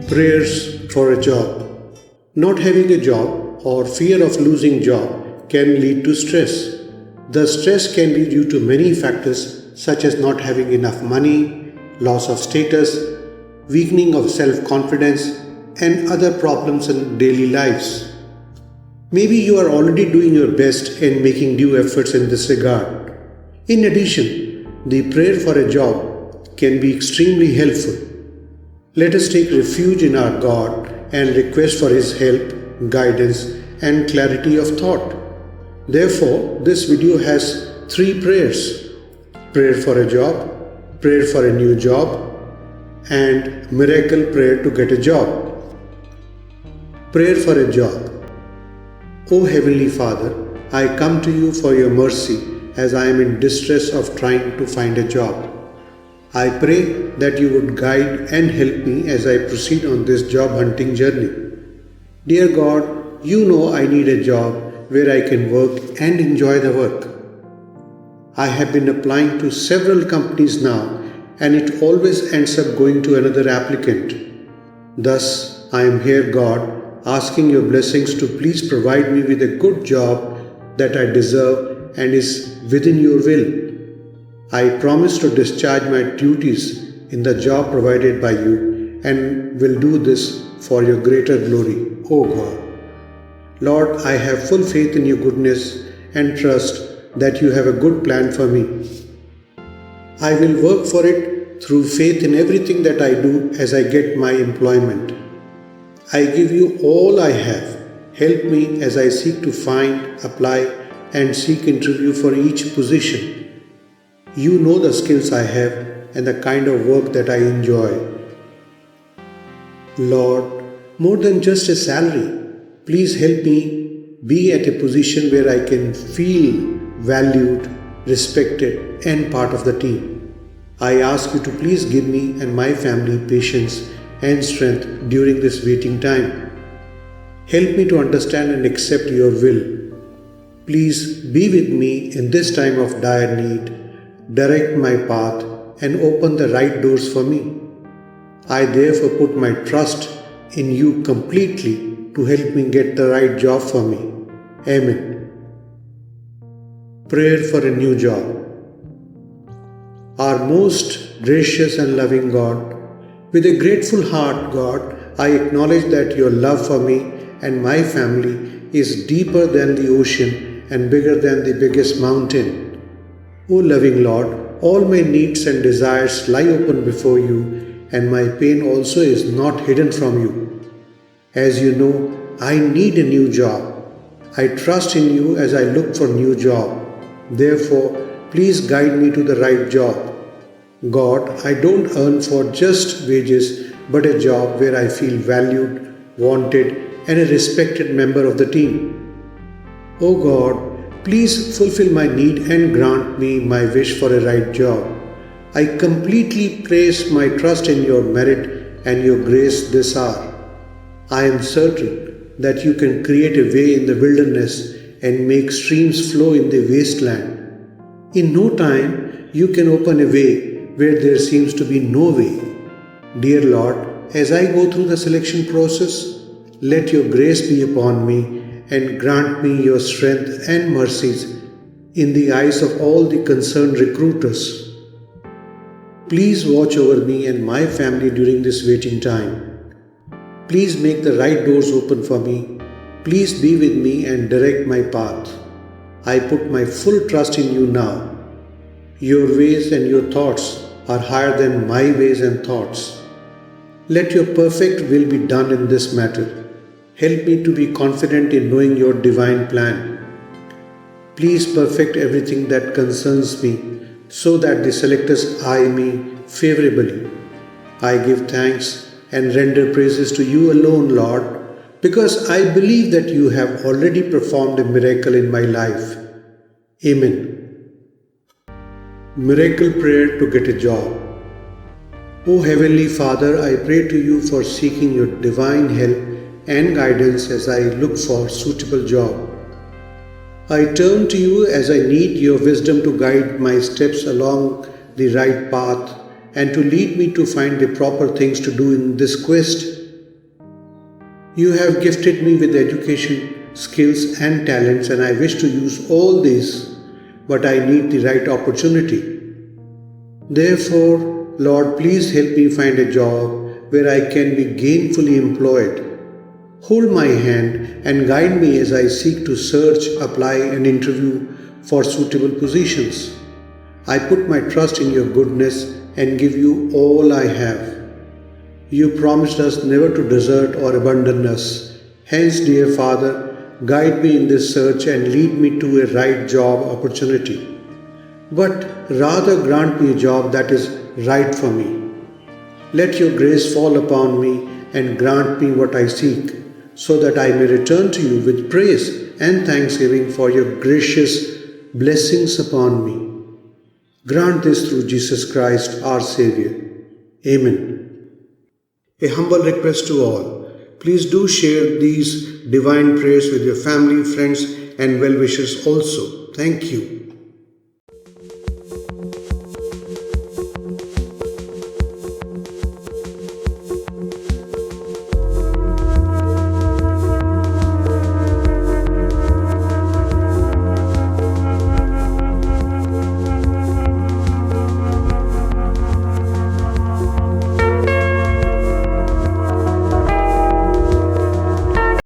Prayers for a job. Not having a job or fear of losing job can lead to stress. The stress can be due to many factors such as not having enough money, loss of status, weakening of self-confidence, and other problems in daily lives. Maybe you are already doing your best and making due efforts in this regard. In addition, the prayer for a job can be extremely helpful. Let us take refuge in our God and request for His help, guidance, and clarity of thought. Therefore, this video has 3 prayers: prayer for a job, prayer for a new job, and miracle prayer to get a job. Prayer for a job. O Heavenly Father, I come to you for your mercy as I am in distress of trying to find a job. I pray that you would guide and help me as I proceed on this job hunting journey. Dear God, you know I need a job where I can work and enjoy the work. I have been applying to several companies now and it always ends up going to another applicant. Thus, I am here, God, asking your blessings to please provide me with a good job that I deserve and is within your will. I promise to discharge my duties in the job provided by you and will do this for your greater glory, O God. Lord, I have full faith in your goodness and trust that you have a good plan for me. I will work for it through faith in everything that I do as I get my employment. I give you all I have. Help me as I seek to find, apply, and seek interview for each position. You know the skills I have and the kind of work that I enjoy. Lord, more than just a salary, please help me be at a position where I can feel valued, respected, and part of the team. I ask you to please give me and my family patience and strength during this waiting time. Help me to understand and accept your will. Please be with me in this time of dire need. Direct my path and open the right doors for me. I therefore put my trust in you completely to help me get the right job for me. Amen. Prayer for a new job. Our most gracious and loving God, with a grateful heart, God, I acknowledge that your love for me and my family is deeper than the ocean and bigger than the biggest mountain. O loving Lord, all my needs and desires lie open before you, and my pain also is not hidden from you. As you know, I need a new job. I trust in you as I look for a new job. Therefore, please guide me to the right job. God, I don't earn for just wages, but a job where I feel valued, wanted, and a respected member of the team. O God, please fulfill my need and grant me my wish for a right job. I completely place my trust in your merit and your grace this hour. I am certain that you can create a way in the wilderness and make streams flow in the wasteland. In no time, you can open a way where there seems to be no way. Dear Lord, as I go through the selection process, let your grace be upon me and grant me your strength and mercies in the eyes of all the concerned recruiters. Please watch over me and my family during this waiting time. Please make the right doors open for me. Please be with me and direct my path. I put my full trust in you now. Your ways and your thoughts are higher than my ways and thoughts. Let your perfect will be done in this matter. Help me to be confident in knowing your divine plan. Please perfect everything that concerns me so that the selectors eye me favorably. I give thanks and render praises to you alone, Lord, because I believe that you have already performed a miracle in my life. Amen. Miracle prayer to get a job. O Heavenly Father, I pray to you for seeking your divine help and guidance as I look for a suitable job. I turn to you as I need your wisdom to guide my steps along the right path and to lead me to find the proper things to do in this quest. You have gifted me with education, skills, and talents, and I wish to use all these, but I need the right opportunity. Therefore, Lord, please help me find a job where I can be gainfully employed. Hold my hand and guide me as I seek to search, apply, and interview for suitable positions. I put my trust in your goodness and give you all I have. You promised us never to desert or abandon us. Hence, dear Father, guide me in this search and lead me to a right job opportunity. But rather grant me a job that is right for me. Let your grace fall upon me and grant me what I seek, so that I may return to you with praise and thanksgiving for your gracious blessings upon me. Grant this through Jesus Christ our Saviour. Amen. A humble request to all. Please do share these divine prayers with your family, friends, and well-wishers also. Thank you.